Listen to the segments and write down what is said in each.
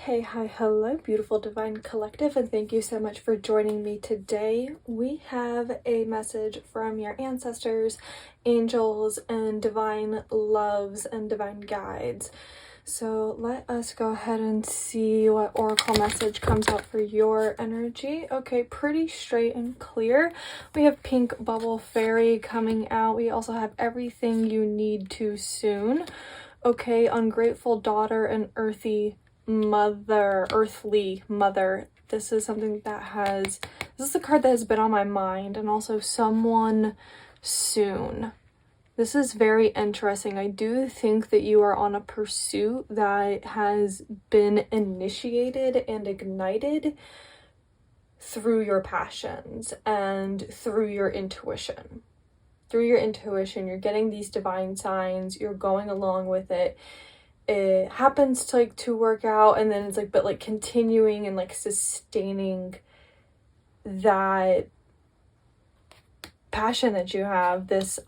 Hey, hi, hello, beautiful divine collective, and thank you so much for joining me today. We have a message from your ancestors, angels, and divine loves and divine guides. So let us go ahead and see what oracle message comes out for your energy. Okay, pretty straight and clear. We have pink bubble fairy coming out. We also have everything you need to soon. Okay, ungrateful daughter and earthly mother. This is something that this is a card that has been on my mind, and also someone soon. This is very interesting. I do think that you are on a pursuit that has been initiated and ignited through your passions and through your intuition. Through your intuition, you're getting these divine signs, you're going along with it. It happens to work out, and then it's but continuing and sustaining that passion that you have, this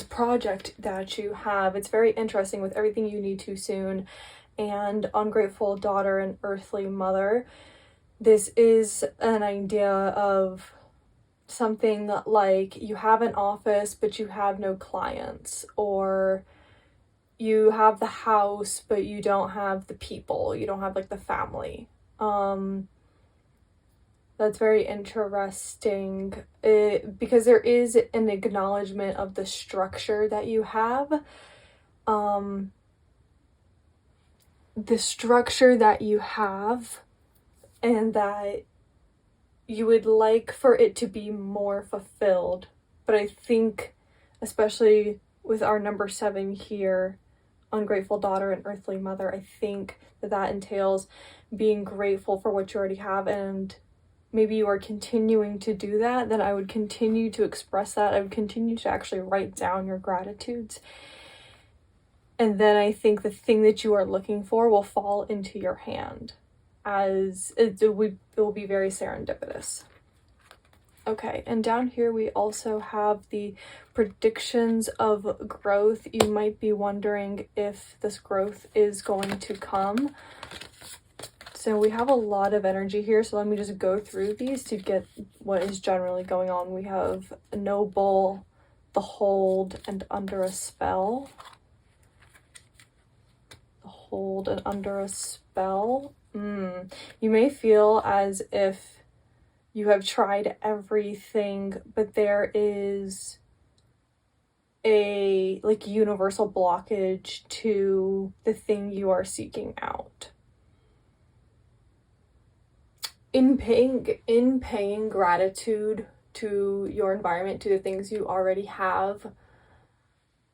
project that you have. It's very interesting with everything you need to soon and ungrateful daughter and earthly mother. This is an idea of something like you have an office but you have no clients, or you have the house but you don't have the people, you don't have the family. That's very interesting because there is an acknowledgement of the structure that you have. The structure that you have, and that you would like for it to be more fulfilled. But I think, especially with our number 7 here, ungrateful daughter and earthly mother, I think that entails being grateful for what you already have, and maybe you are continuing to do that. Then I would continue to express that. I would continue to actually write down your gratitudes. And then I think the thing that you are looking for will fall into your hand, as it will be very serendipitous. Okay, and down here we also have the predictions of growth. You might be wondering if this growth is going to come. So we have a lot of energy here, so let me just go through these to get what is generally going on. We have noble, the hold, and under a spell. The hold and under a spell. You may feel as if you have tried everything, but there is a universal blockage to the thing you are seeking out. In paying gratitude to your environment, to the things you already have.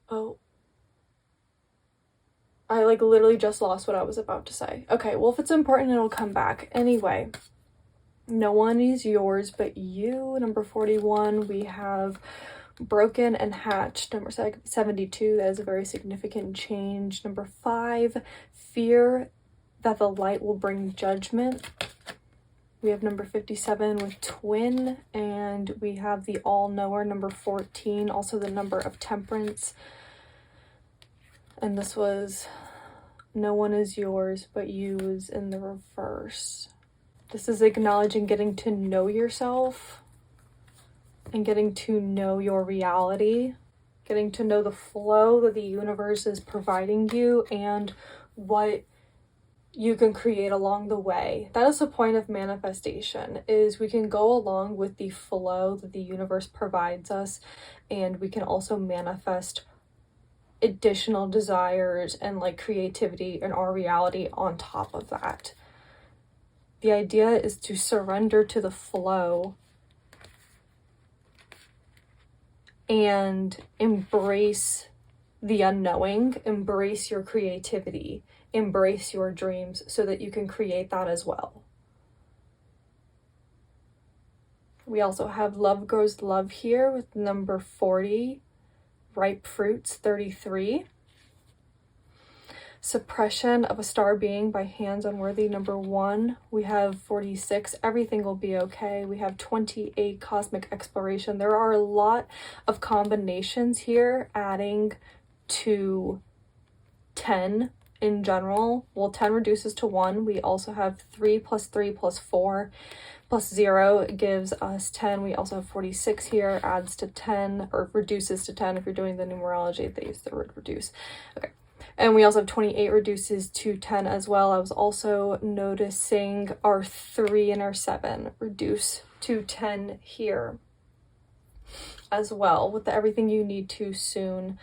Oh, I literally just lost what I was about to say. Okay, well, if it's important, it'll come back. Anyway, no one is yours but you. Number 41, we have broken and hatched. Number 72, that is a very significant change. Number 5, fear that the light will bring judgment. We have number 57 with twin, and we have the all-knower, number 14, also the number of temperance. And this was no one is yours but you is in the reverse. This is acknowledging getting to know yourself and getting to know your reality, getting to know the flow that the universe is providing you and what you can create along the way. That is the point of manifestation, is we can go along with the flow that the universe provides us, and we can also manifest additional desires and creativity in our reality on top of that. The idea is to surrender to the flow and embrace the unknowing, embrace your creativity, embrace your dreams so that you can create that as well. We also have love grows love here with number 40, ripe fruits 33. Suppression of a star being by hands unworthy, number 1. We have 46, everything will be okay. We have 28, cosmic exploration. There are a lot of combinations here adding to 10 in general. Well, 10 reduces to 1. We also have 3 plus 3 plus 4 plus 0 gives us 10. We also have 46 here, adds to 10, or reduces to 10 if you're doing the numerology. They use the word reduce. Okay. And we also have 28 reduces to 10 as well. I was also noticing our 3 and our 7 reduce to 10 here as well, with the everything you need to soon.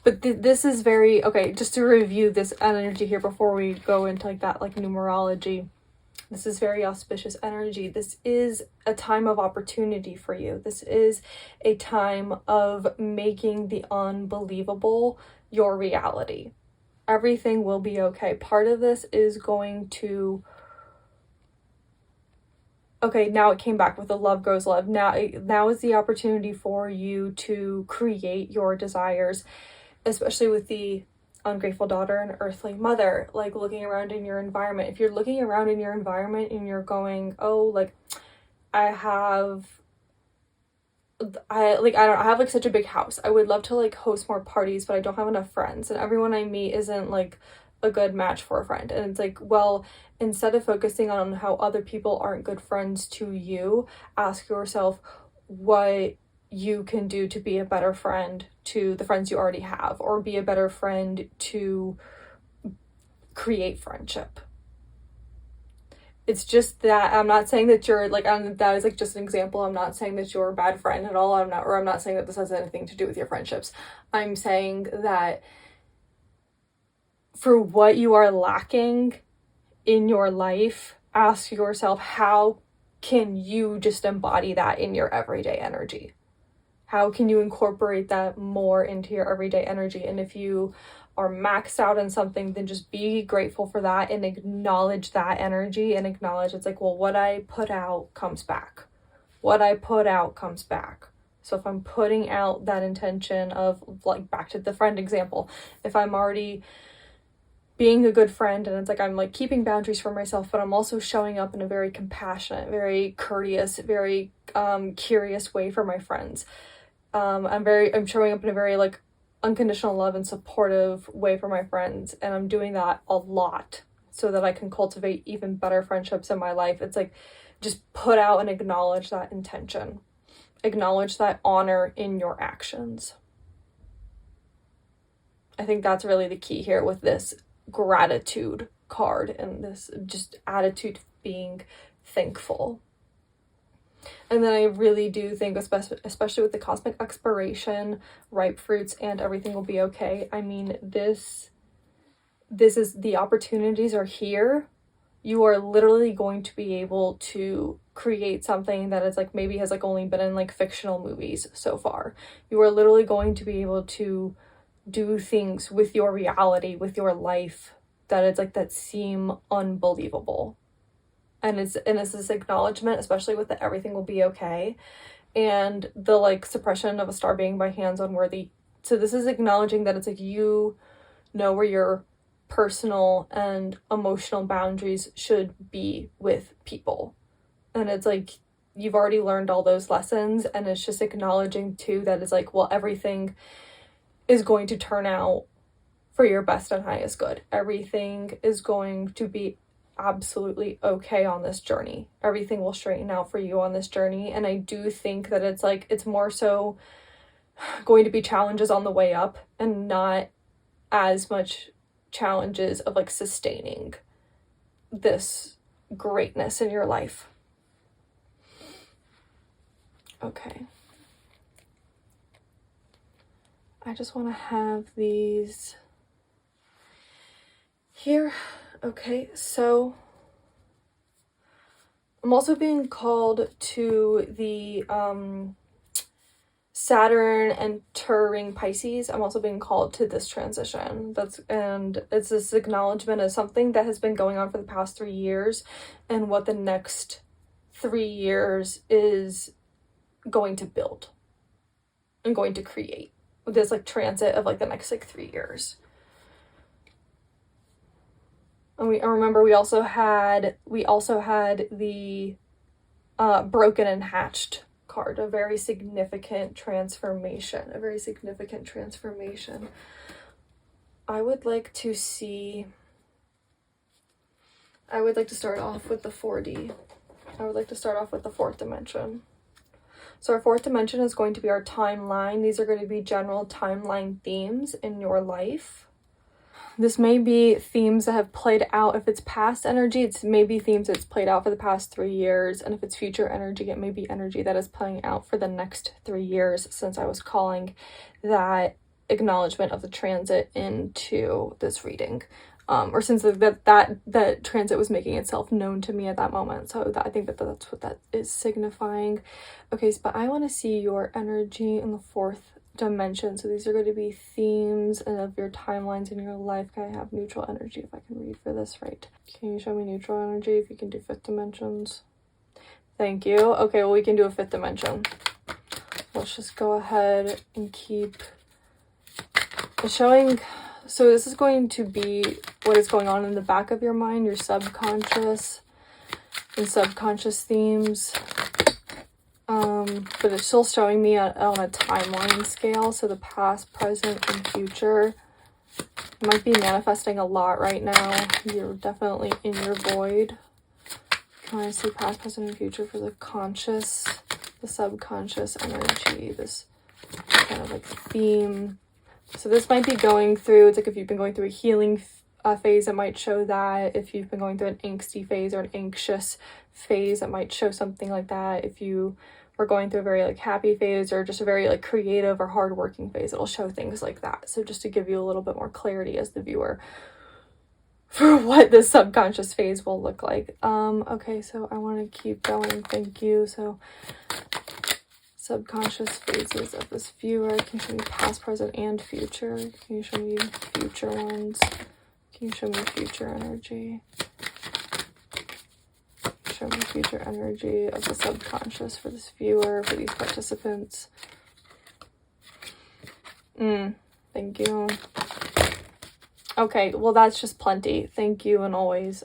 But this is very, okay, just to review this energy here before we go into like that like numerology. This is very auspicious energy. This is a time of opportunity for you. This is a time of making the unbelievable your reality. Everything will be okay. Part of this is going to, okay, now it came back with the love grows love. Now is the opportunity for you to create your desires, especially with the ungrateful daughter and earthly mother, like looking around in your environment. If you're looking around in your environment and you're going, oh, like I have like such a big house. I would love to like host more parties, but I don't have enough friends, and everyone I meet isn't like a good match for a friend. And it's like, well, instead of focusing on how other people aren't good friends to you, ask yourself what you can do to be a better friend to the friends you already have, or be a better friend to create friendship. It's just that I'm not saying that you're like, that is like just an example. I'm not saying that you're a bad friend at all. I'm not saying that this has anything to do with your friendships. I'm saying that for what you are lacking in your life, ask yourself, how can you just embody that in your everyday energy? How can you incorporate that more into your everyday energy? And if you are maxed out on something, then just be grateful for that and acknowledge that energy, and acknowledge it's like, well, what I put out comes back. What I put out comes back. So if I'm putting out that intention of, like, back to the friend example, if I'm already being a good friend and it's like I'm like keeping boundaries for myself, but I'm also showing up in a very compassionate, very courteous, very curious way for my friends. I'm showing up in a very like unconditional love and supportive way for my friends, and I'm doing that a lot so that I can cultivate even better friendships in my life. It's like, just put out and acknowledge that intention. Acknowledge that honor in your actions. I think that's really the key here with this gratitude card and this just attitude of being thankful. And then I really do think, especially with the cosmic expiration, ripe fruits, and everything will be okay. I mean, this is, the opportunities are here. You are literally going to be able to create something that is like, maybe has like only been in like fictional movies so far. You are literally going to be able to do things with your reality, with your life, that it's like, that seem unbelievable. And it's this acknowledgement, especially with the everything will be okay, and the like suppression of a star being by hands unworthy. So this is acknowledging that it's like, you know where your personal and emotional boundaries should be with people, and it's like, you've already learned all those lessons, and it's just acknowledging too that it's like, well, everything is going to turn out for your best and highest good. Everything is going to be absolutely okay on this journey. Everything will straighten out for you on this journey. And I do think that it's like, it's more so going to be challenges on the way up, and not as much challenges of like sustaining this greatness in your life. Okay. I just want to have these here. Okay, so I'm also being called to the Saturn entering Pisces. I'm also being called to this transition. And it's this acknowledgement of something that has been going on for the past 3 years, and what the next 3 years is going to build and going to create. This like transit of like the next like 3 years. And I remember we also had the broken and hatched card, a very significant transformation, I would like to start off with the 4D. I would like to start off with the 4th dimension. So our 4th dimension is going to be our timeline. These are going to be general timeline themes in your life. This may be themes that have played out. If it's past energy, it's maybe themes that's played out for the past 3 years. And if it's future energy, it may be energy that is playing out for the next 3 years, since I was calling that acknowledgement of the transit into this reading. Or since that transit was making itself known to me at that moment. So I think that's what that is signifying. Okay, but I want to see your energy in the 4th dimension. So these are going to be themes and of your timelines in your life. Can I have neutral energy if I can read for this right? Can you show me neutral energy if you can do 5th dimensions? Thank you. Okay, well, we can do a 5th dimension. Let's just go ahead and keep showing. So this is going to be what is going on in the back of your mind, your subconscious and subconscious themes. But it's still showing me on a timeline scale. So the past, present, and future. You might be manifesting a lot right now. You're definitely in your void. Can I see past, present, and future for the conscious, the subconscious energy? This kind of like theme. So this might be going through, it's like if you've been going through a healing phase, it might show that. If you've been going through an angsty phase or an anxious phase, it might show something like that. If you were going through a very like happy phase or just a very like creative or hardworking phase, it'll show things like that. So just to give you a little bit more clarity as the viewer for what this subconscious phase will look like. Okay, so I want to keep going. Thank you. So subconscious phases of this viewer. Can you show me past, present, and future? Can you show me future ones? Can you show me future energy? Show me future energy of the subconscious for this viewer, for these participants. Thank you. Okay, well, that's just plenty. Thank you, and always.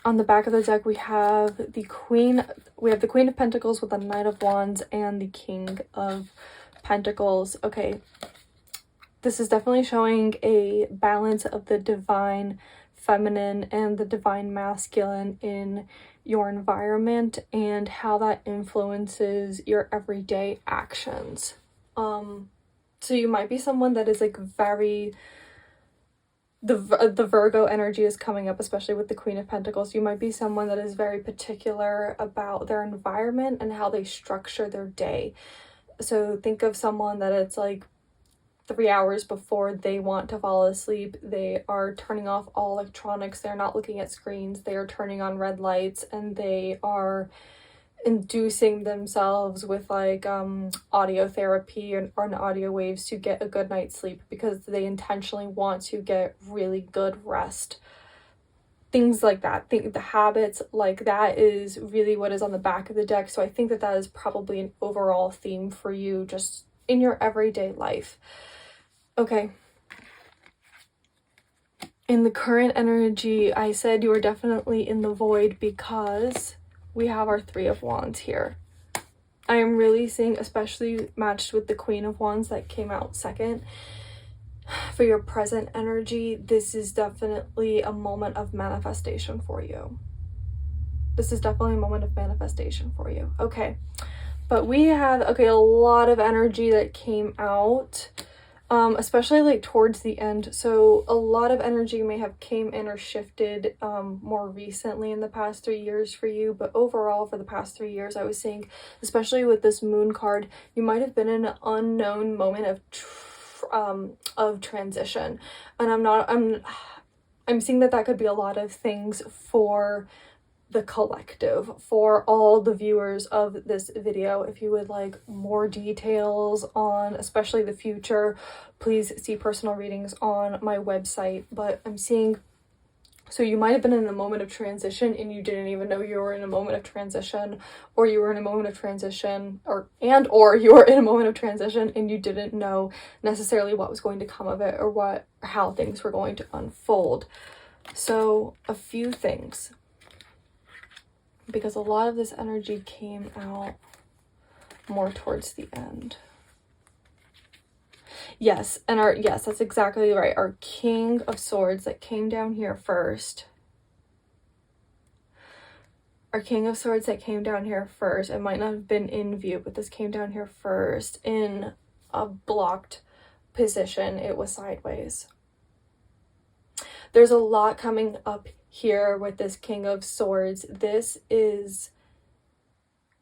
On the back of the deck, we have the Queen of Pentacles with the Knight of Wands and the King of Pentacles. Okay, this is definitely showing a balance of the divine feminine and the divine masculine in your environment and how that influences your everyday actions. So you might be someone that is like very... The Virgo energy is coming up, especially with the Queen of Pentacles. You might be someone that is very particular about their environment and how they structure their day. So think of someone that it's like 3 hours before they want to fall asleep, they are turning off all electronics, they're not looking at screens, they are turning on red lights, and they are inducing themselves with like audio therapy or audio waves to get a good night's sleep because they intentionally want to get really good rest. Things like that. The habits like that is really what is on the back of the deck. So I think that is probably an overall theme for you just in your everyday life. Okay. In the current energy, I said you are definitely in the void because we have our Three of Wands here. I am really seeing, especially matched with the Queen of Wands that came out second, for your present energy, this is definitely a moment of manifestation for you. This is definitely a moment of manifestation for you. Okay. But we have, a lot of energy that came out, especially like towards the end. So a lot of energy may have came in or shifted more recently in the past 3 years for you. But overall, for the past 3 years, I was seeing, especially with this Moon card, you might have been in an unknown moment of transition. And I'm seeing that could be a lot of things for the collective, for all the viewers of this video. If you would like more details on especially the future, please see personal readings on my website. But I'm seeing, so you might have been in a moment of transition and you didn't even know you were in a moment of transition, or you were in a moment of transition, or you were in a moment of transition and you didn't know necessarily what was going to come of it or how things were going to unfold. So a few things, because a lot of this energy came out more towards the end. Yes, and yes, that's exactly right. Our King of Swords that came down here first. Our King of Swords that came down here first. It might not have been in view, but this came down here first in a blocked position. It was sideways. There's a lot coming up here with this King of Swords. This is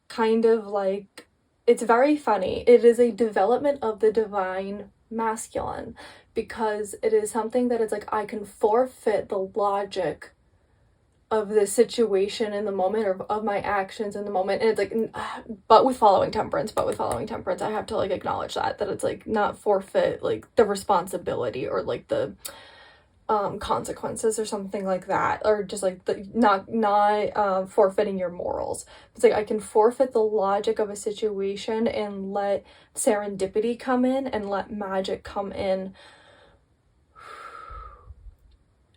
kind of like, it's very funny. It is a development of the divine masculine, because it is something that it's like, I can forfeit the logic of the situation in the moment, or of my actions in the moment, and it's like, but with following temperance, I have to like acknowledge that it's like not forfeit like the responsibility or like the consequences or something like that, or just like the not forfeiting your morals. It's like I can forfeit the logic of a situation and let serendipity come in and let magic come in.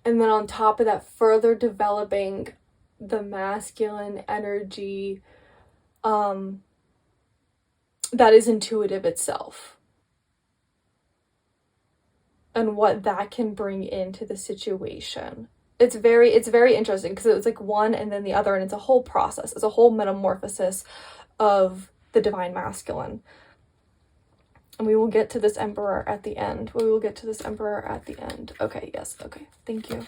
And then on top of that, further developing the masculine energy that is intuitive itself, and what that can bring into the situation. It's very interesting, because it's like one and then the other, and it's a whole process. It's a whole metamorphosis of the divine masculine. And we will get to this Emperor at the end. Okay, yes, okay, thank you.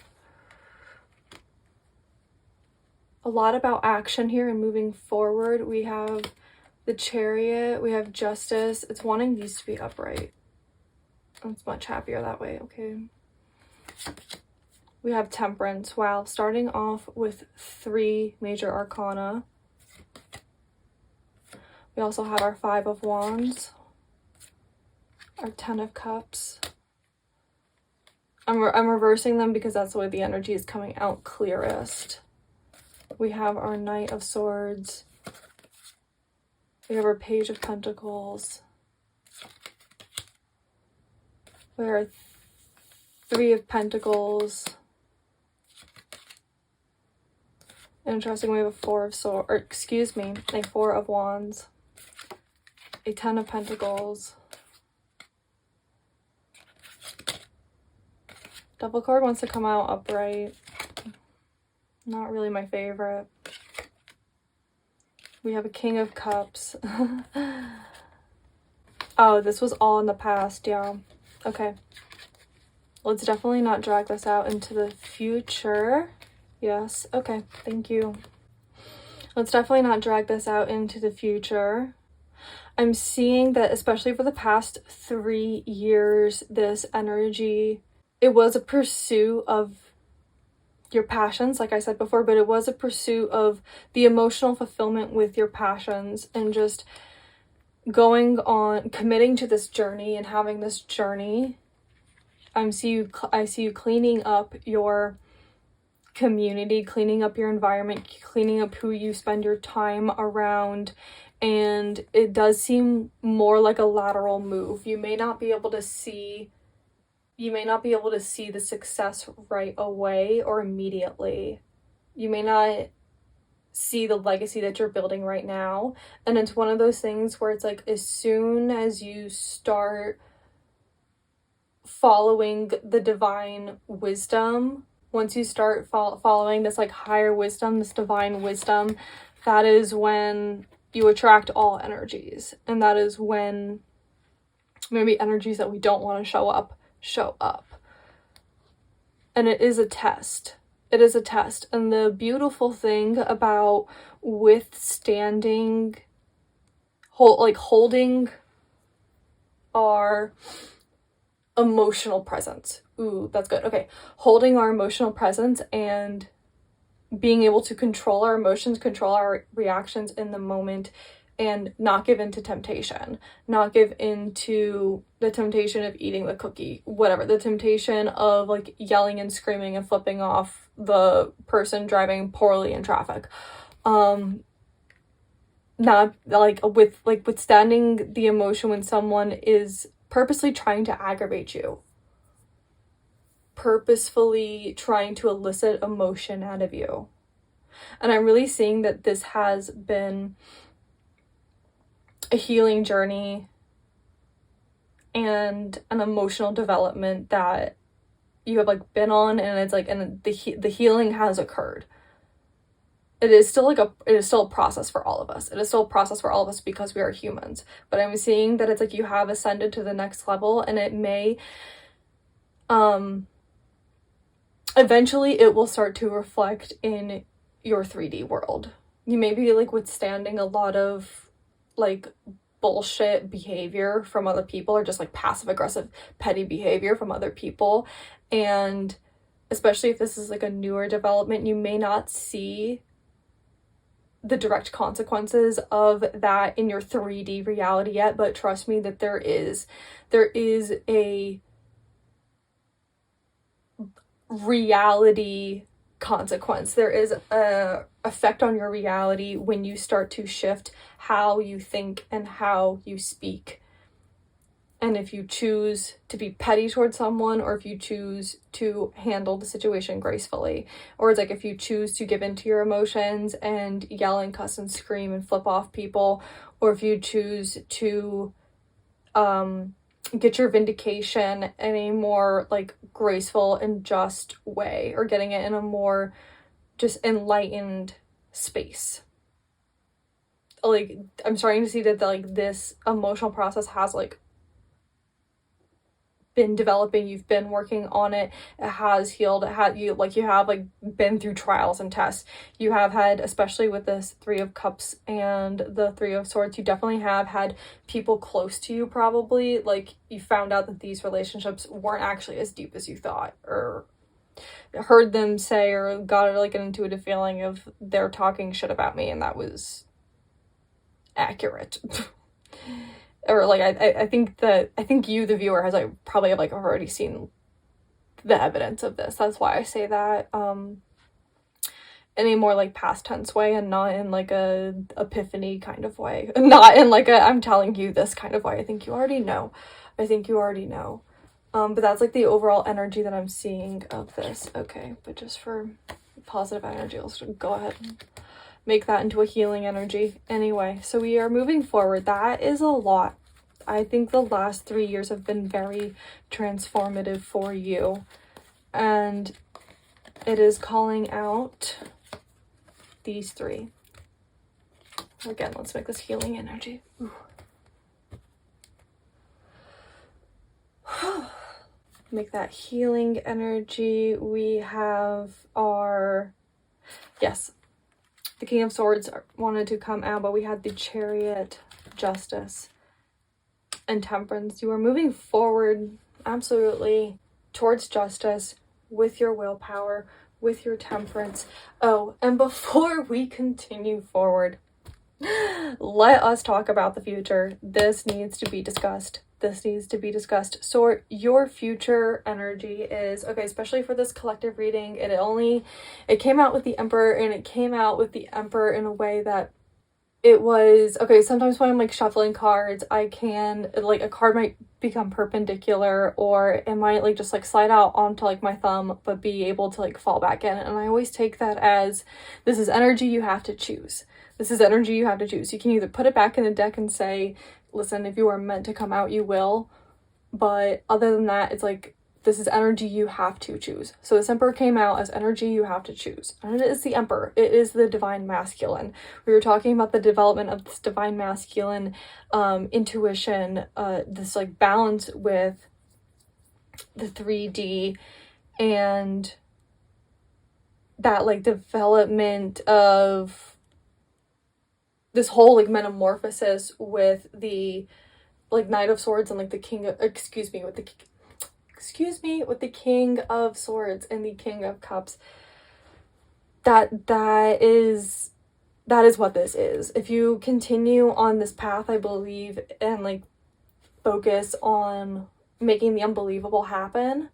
A lot about action here and moving forward. We have the Chariot, we have Justice. It's wanting these to be upright. It's much happier that way, okay. We have Temperance. Wow, starting off with 3 major arcana. We also have our 5 of Wands, our 10 of Cups. I'm reversing them because that's the way the energy is coming out clearest. We have our Knight of Swords. We have our Page of Pentacles. We are 3 of Pentacles. Interesting, we have a 4 of Swords, or excuse me, a 4 of Wands. A 10 of Pentacles. Devil card wants to come out upright. Not really my favorite. We have a King of Cups. Oh, this was all in the past, yeah. Okay. Let's definitely not drag this out into the future. Yes, okay, thank you. Let's definitely not drag this out into the future. I'm seeing that, especially for the past 3 years, this energy, it was a pursuit of your passions, like I said before, but it was a pursuit of the emotional fulfillment with your passions, and just going on, committing to this journey and having this journey. I see you cleaning up your community, cleaning up your environment, cleaning up who you spend your time around, and it does seem more like a lateral move. You may not be able to see the success right away or immediately. You may not see the legacy that you're building right now, and it's one of those things where it's like, as soon as you start following the divine wisdom, once you start following this like higher wisdom, this divine wisdom, that is when you attract all energies, and that is when maybe energies that we don't want to show up. And it is a test. And the beautiful thing about withstanding, holding our emotional presence. Ooh, that's good. Okay. Holding our emotional presence and being able to control our emotions, control our reactions in the moment, and not give into temptation. Not give into the temptation of eating the cookie, whatever. The temptation of like yelling and screaming and flipping off the person driving poorly in traffic. Not like withstanding the emotion when someone is purposely trying to aggravate you. Purposefully trying to elicit emotion out of you. And I'm really seeing that this has been a healing journey and an emotional development that you have like been on, and it's like, and the healing has occurred. It is still a process for all of us. It is still a process for all of us because we are humans. But I'm seeing that it's like you have ascended to the next level, and it may, eventually it will start to reflect in your 3D world. You may be like withstanding a lot of like bullshit behavior from other people, or just like passive aggressive petty behavior from other people, and especially if this is like a newer development, you may not see the direct consequences of that in your 3D reality yet, but trust me that there is a reality consequence. There is a effect on your reality when you start to shift how you think and how you speak. And if you choose to be petty towards someone, or if you choose to handle the situation gracefully, or it's like if you choose to give into your emotions and yell and cuss and scream and flip off people, or if you choose to get your vindication in a more like graceful and just way, or getting it in a more just enlightened space. Like, I'm starting to see that like this emotional process has like been developing, you've been working on it, it has healed, you have like been through trials and tests. You have had, especially with this 3 of Cups and the 3 of Swords, you definitely have had people close to you, probably like you found out that these relationships weren't actually as deep as you thought, or heard them say, or got like an intuitive feeling of they're talking shit about me, and that was accurate. Or like I think you, the viewer, has like probably have like already seen the evidence of this. That's why I say that in a more like past tense way, and not in like a epiphany kind of way, not in like a I'm telling you this kind of way. I think you already know. But that's like the overall energy that I'm seeing of this. Okay, but just for positive energy, let's go ahead and make that into a healing energy. Anyway, so we are moving forward. That is a lot. I think the last 3 years have been very transformative for you, and it is calling out these 3. Again, let's make this healing energy. Make that healing energy. We have our, yes, the King of Swords wanted to come out, but we had the Chariot, Justice, and Temperance. You are moving forward, absolutely, towards justice with your willpower, with your temperance. Oh, and before we continue forward, let us talk about the future. This needs to be discussed. So your future energy is, okay, especially for this collective reading, it came out with the Emperor, and it came out with the Emperor in a way that it was, okay, sometimes when I'm like shuffling cards, I can, like, a card might become perpendicular, or it might like just like slide out onto like my thumb, but be able to like fall back in. And I always take that as, this is energy you have to choose. You can either put it back in the deck and say, listen, if you are meant to come out, you will. But other than that, it's like, this is energy you have to choose. So this Emperor came out as energy you have to choose. And it is the Emperor. It is the divine masculine. We were talking about the development of this divine masculine intuition, this like balance with the 3D, and that like development of this whole like metamorphosis with the like Knight of Swords and like the King of, with the King of Swords and the King of Cups. That is what this is. If you continue on this path, I believe, and like focus on making the unbelievable happen,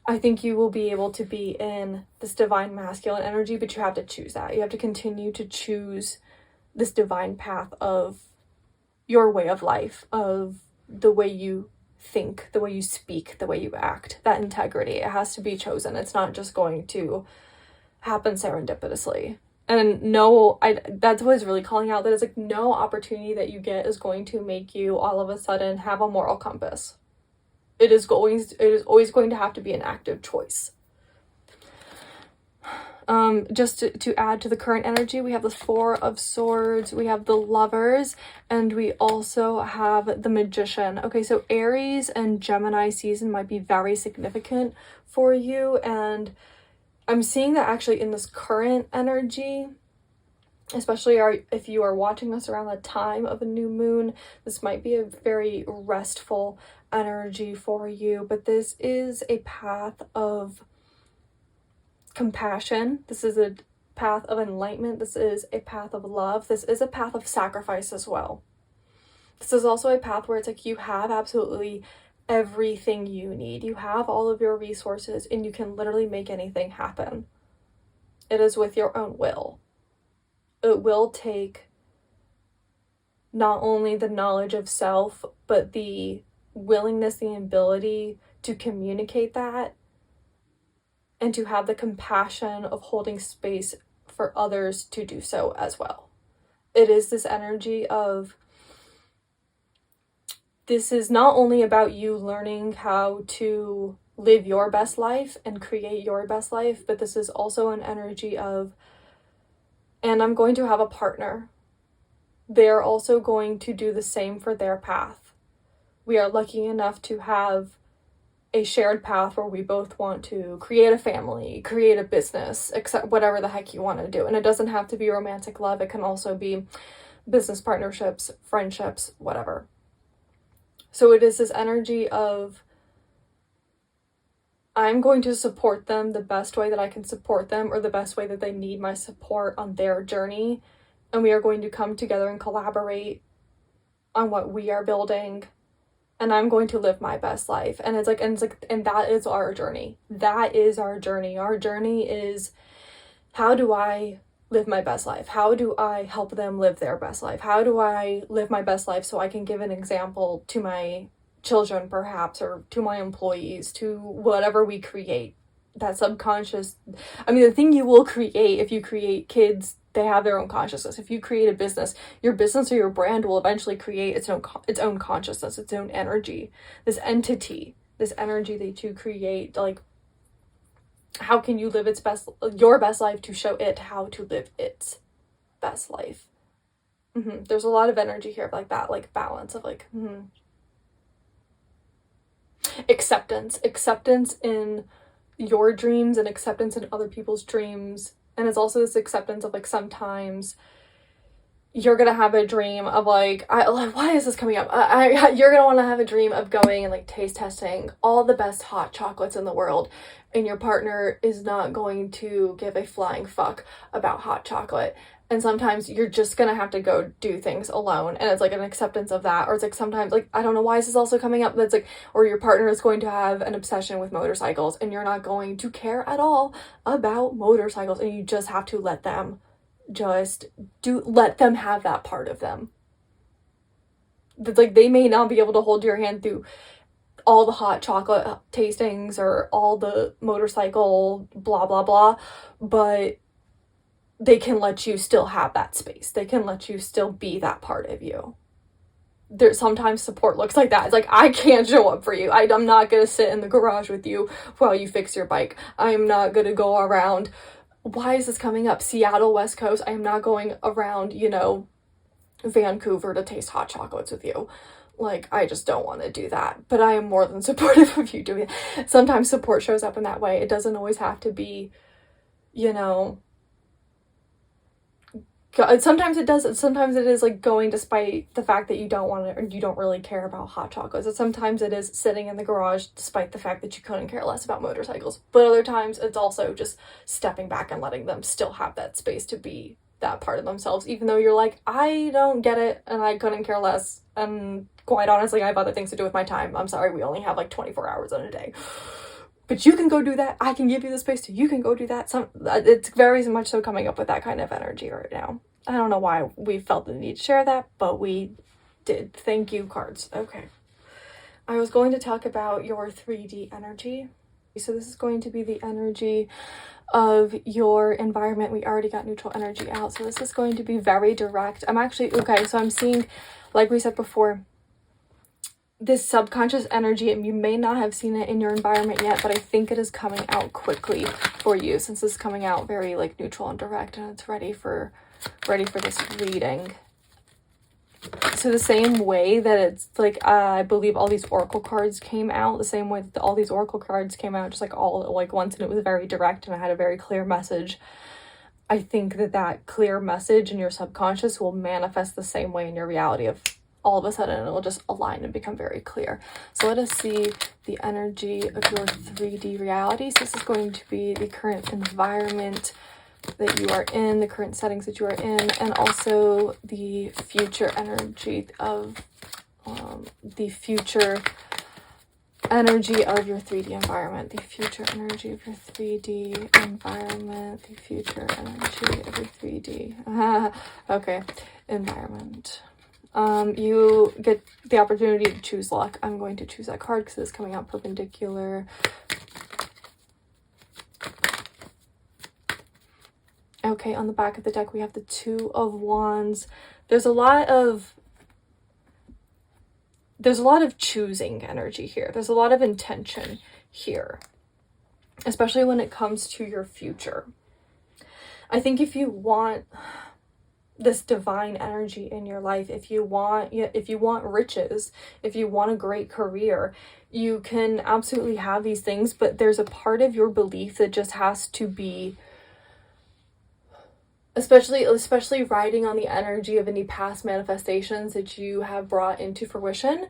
I think you will be able to be in this divine masculine energy, but you have to choose that. You have to continue to choose this divine path of your way of life, of the way you think, the way you speak, the way you act, that integrity. It has to be chosen. It's not just going to happen serendipitously. And that's what is really calling out, that it's like no opportunity that you get is going to make you all of a sudden have a moral compass. It is always going to have to be an active choice. Just to add to the current energy, we have the Four of Swords, we have the Lovers, and we also have the Magician. Okay, so Aries and Gemini season might be very significant for you, and I'm seeing that actually in this current energy, especially if you are watching this around the time of a new moon, this might be a very restful energy for you, but this is a path of compassion. This is a path of enlightenment. This is a path of love. This is a path of sacrifice as well. This is also a path where it's like you have absolutely everything you need. You have all of your resources and you can literally make anything happen. It is with your own will. It will take not only the knowledge of self, but the willingness, the ability to communicate that, and to have the compassion of holding space for others to do so as well. It is this energy of, this is not only about you learning how to live your best life and create your best life, but this is also an energy of, and I'm going to have a partner. They're also going to do the same for their path. We are lucky enough to have a shared path where we both want to create a family, create a business, except whatever the heck you want to do. And it doesn't have to be romantic love. It can also be business partnerships, friendships, whatever. So it is this energy of, I'm going to support them the best way that I can support them, or the best way that they need my support on their journey. And we are going to come together and collaborate on what we are building. And I'm going to live my best life. And that is our journey. That is our journey. Our journey is, how do I live my best life? How do I help them live their best life? How do I live my best life so I can give an example to my children, perhaps, or to my employees, to whatever we create. That subconscious, the thing you will create, if you create kids, they have their own consciousness. If you create a business, your business or your brand will eventually create its own consciousness, its own energy, this entity, this energy that you create. Like, how can you live your best life to show it how to live its best life? There's a lot of energy here of like that, like balance of like, acceptance in your dreams and acceptance in other people's dreams. And it's also this acceptance of like, sometimes you're gonna have a dream of like, why is this coming up? You're gonna want to have a dream of going and like taste testing all the best hot chocolates in the world, and your partner is not going to give a flying fuck about hot chocolate. And sometimes you're just gonna have to go do things alone, and it's like an acceptance of that. Or it's like, sometimes, like, I don't know why is this also coming up, that's like, or your partner is going to have an obsession with motorcycles and you're not going to care at all about motorcycles, and you just have to let them have that part of them. That's like, they may not be able to hold your hand through all the hot chocolate tastings or all the motorcycle blah blah blah, but they can let you still have that space. They can let you still be that part of you. There's sometimes support looks like that. It's like, I can't show up for you. I'm not gonna sit in the garage with you while you fix your bike. I'm not gonna go around, why is this coming up? Seattle, West Coast. I am not going around, Vancouver to taste hot chocolates with you. Like, I just don't want to do that. But I am more than supportive of you doing it. Sometimes support shows up in that way. It doesn't always have to be, sometimes it does. Sometimes it is like going despite the fact that you don't want it, or you don't really care about hot chocolates. And sometimes it is sitting in the garage despite the fact that you couldn't care less about motorcycles. But other times it's also just stepping back and letting them still have that space to be that part of themselves, even though you're like, I don't get it and I couldn't care less, and quite honestly I have other things to do with my time. I'm sorry, we only have like 24 hours in a day. But you can go do that. I can give you the space to, you can go do that. It's very much so coming up with that kind of energy right now. I don't know why we felt the need to share that, but we did. Thank you, cards. Okay. I was going to talk about your 3D energy. So this is going to be the energy of your environment. We already got neutral energy out, so this is going to be very direct. I'm actually, okay, so I'm seeing, like we said before, this subconscious energy, and you may not have seen it in your environment yet, but I think it is coming out quickly for you, since it's coming out very like neutral and direct, and it's ready for this reading. So the same way that it's like, I believe all these oracle cards came out, the same way that all these oracle cards came out, just like all like once, and it was very direct and I had a very clear message. I think that that clear message in your subconscious will manifest the same way in your reality, of all of a sudden it will just align and become very clear. So let us see the energy of your 3D reality. So this is going to be the current environment that you are in, the current settings that you are in, and also the future energy of the future energy of your 3D environment, the future energy of your 3D environment, the future energy of your 3D okay, environment. You get the opportunity to choose luck. I'm going to choose that card because it's coming out perpendicular. Okay, on the back of the deck, we have the Two of Wands. There's a lot of choosing energy here. There's a lot of intention here, especially when it comes to your future. I think if you want this divine energy in your life, if you want riches, if you want a great career, you can absolutely have these things, but there's a part of your belief that just has to be, especially riding on the energy of any past manifestations that you have brought into fruition.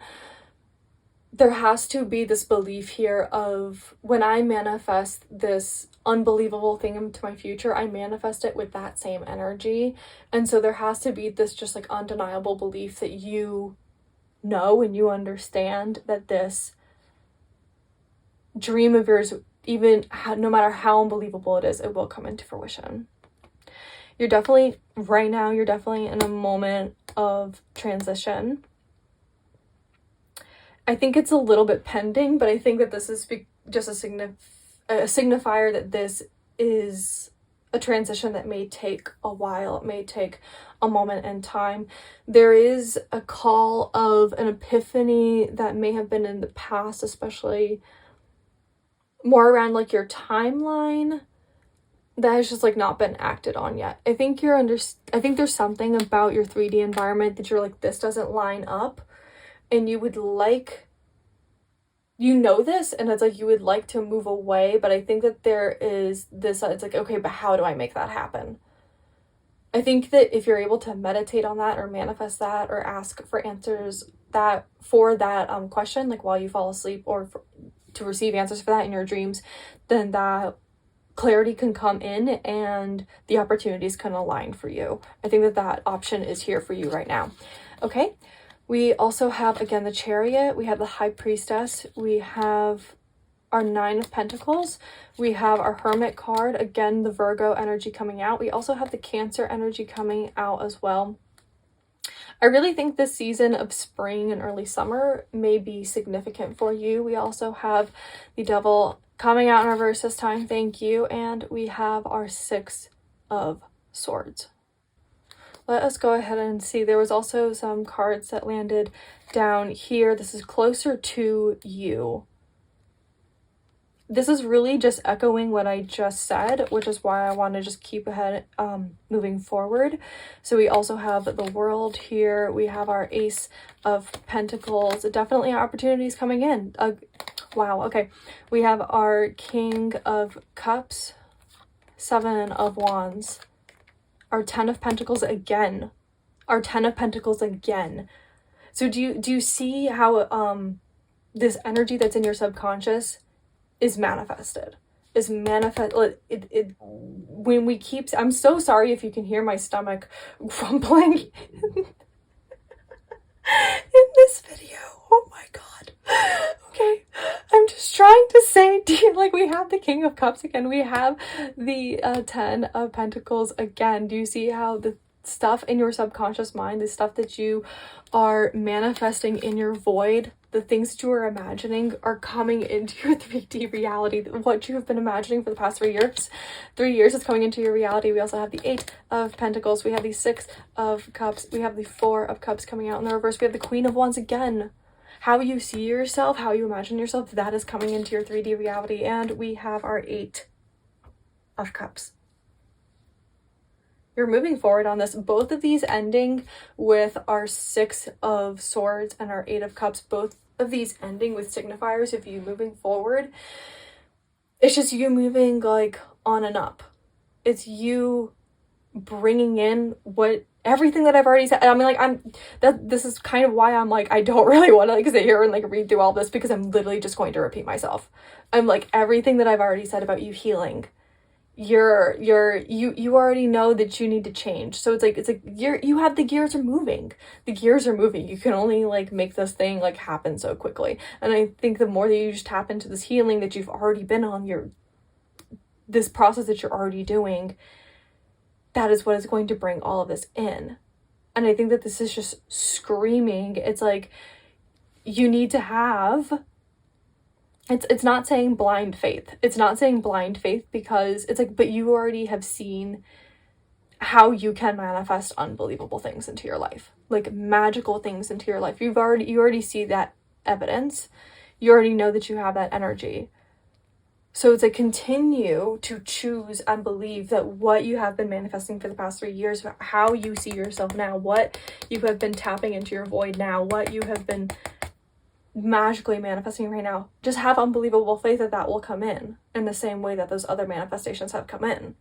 There has to be this belief here of, when I manifest this unbelievable thing into my future, I manifest it with that same energy. And so there has to be this just like undeniable belief that you know and you understand that this dream of yours, even no matter how unbelievable it is, it will come into fruition. You're definitely, right now, you're definitely in a moment of transition. I think it's a little bit pending, but I think that this is just a signifier that this is a transition that may take a while. It may take a moment in time. There is a call of an epiphany that may have been in the past, especially more around like your timeline, that has just like not been acted on yet. I think there's something about your 3D environment that you're like, this doesn't line up, and you would like, this, and it's like you would like to move away, but I think that there is this, it's like, okay, but how do I make that happen? I think that if you're able to meditate on that or manifest that or ask for answers for that question, like while you fall asleep, or to receive answers for that in your dreams, then that clarity can come in and the opportunities can align for you. I think that option is here for you right now. Okay, we also have, again, the Chariot. We have the High Priestess. We have our Nine of Pentacles. We have our Hermit card. Again, the Virgo energy coming out. We also have the Cancer energy coming out as well. I really think this season of spring and early summer may be significant for you. We also have the Devil coming out in reverse this time, thank you, and we have our Six of Swords. Let us go ahead and see. There was also some cards that landed down here. This is closer to you. This is really just echoing what I just said, which is why I want to just keep ahead, moving forward. So we also have the World here. We have our Ace of Pentacles. Definitely opportunities coming in. Wow, okay. We have our King of Cups, Seven of Wands, our Ten of Pentacles again, our Ten of Pentacles again. So do you see how this energy that's in your subconscious is manifested? When we keep, I'm so sorry if you can hear my stomach grumbling in this video. Oh my god. Okay, I'm just trying to say, like, we have the King of Cups again, we have the Ten of Pentacles again. Do you see how the stuff in your subconscious mind, the stuff that you are manifesting in your void, the things that you are imagining are coming into your 3D reality. What you have been imagining for the past 3 years. 3 years is coming into your reality. We also have the 8 of Pentacles. We have the 6 of Cups. We have the 4 of Cups coming out in the reverse. We have the Queen of Wands again. How you see yourself, how you imagine yourself, that is coming into your 3D reality. And we have our 8 of Cups. You're moving forward on this. Both of these ending with our 6 of Swords and our 8 of Cups. Both of these ending with signifiers of you moving forward. It's just you moving like on and up. It's you bringing in everything that I've already said. I mean, like, this is kind of why I'm like, I don't really want to like sit here and like read through all this, because I'm literally just going to repeat myself. I'm like, everything that I've already said about you healing, you already know that you need to change. So it's like you have the gears are moving. The gears are moving. You can only like make this thing like happen so quickly. And I think the more that you just tap into this healing that you've already been on, this process that you're already doing, that is what is going to bring all of this in. And I think that this is just screaming. It's like you need to have. It's not saying blind faith. It's not saying blind faith, because it's like, but you already have seen how you can manifest unbelievable things into your life, like magical things into your life. You already see that evidence. You already know that you have that energy. So it's like, continue to choose and believe that what you have been manifesting for the past 3 years, how you see yourself now, what you have been tapping into your void now, what you have been magically manifesting right now, just have unbelievable faith that will come in the same way that those other manifestations have come in.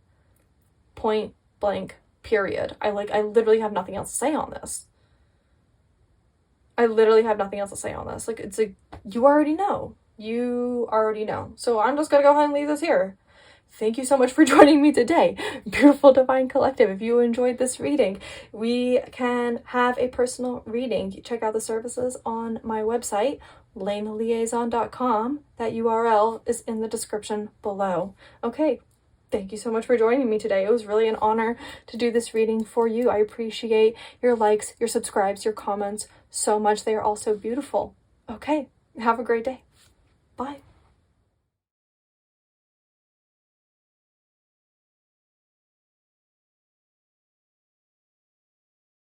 Point blank, period. I literally have nothing else to say on this. Like, it's like, you already know. So I'm just gonna go ahead and leave this here. Thank you so much for joining me today, beautiful Divine Collective. If you enjoyed this reading, we can have a personal reading. Check out the services on my website, laneliaison.com. That URL is in the description below. Okay, thank you so much for joining me today. It was really an honor to do this reading for you. I appreciate your likes, your subscribes, your comments so much. They are all so beautiful. Okay, have a great day. Bye.